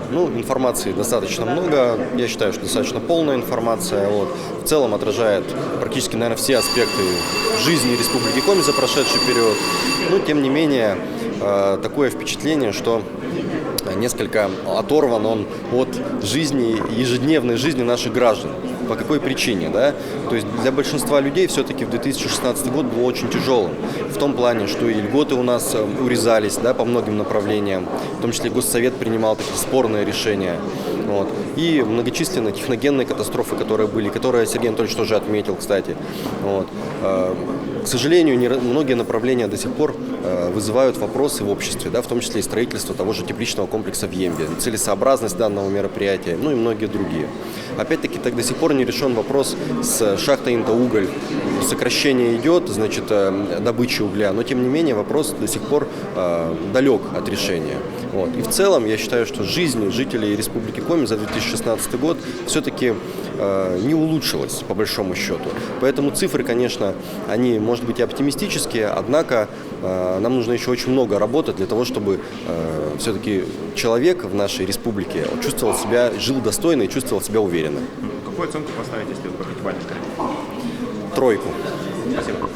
Ну, информации достаточно много, я считаю, что достаточно полная информация. Вот. В целом отражает практически, наверное, все аспекты жизни Республики Коми за прошедший период. Но, тем не менее, такое впечатление, что несколько оторван он от жизни, ежедневной жизни наших граждан. По какой причине, да? То есть для большинства людей все-таки в 2016 год был очень тяжелым. В том плане, что и льготы у нас урезались, да, по многим направлениям. В том числе Госсовет принимал такие спорные решения. Вот. И многочисленные техногенные катастрофы, которые были, которые Сергей Анатольевич тоже отметил, кстати. Вот. К сожалению, многие направления до сих пор вызывают вопросы в обществе, да, в том числе и строительство того же тепличного комплекса в Ембе, целесообразность данного мероприятия, ну и многие другие. Опять-таки, так до сих пор не решен вопрос с шахтой Интауголь. Сокращение идет, значит, добычи угля, но тем не менее вопрос до сих пор далек от решения. Вот. И в целом я считаю, что жизнь жителей Республики Коми за 2016 год все-таки не улучшилась, по большому счету. Поэтому цифры, конечно, они, может быть, и оптимистические, однако нам нужно еще очень много работать для того, чтобы все-таки человек в нашей республике чувствовал себя, жил достойно и чувствовал себя уверенно. Какую оценку поставить, если вы хотите бальный? 3. Спасибо.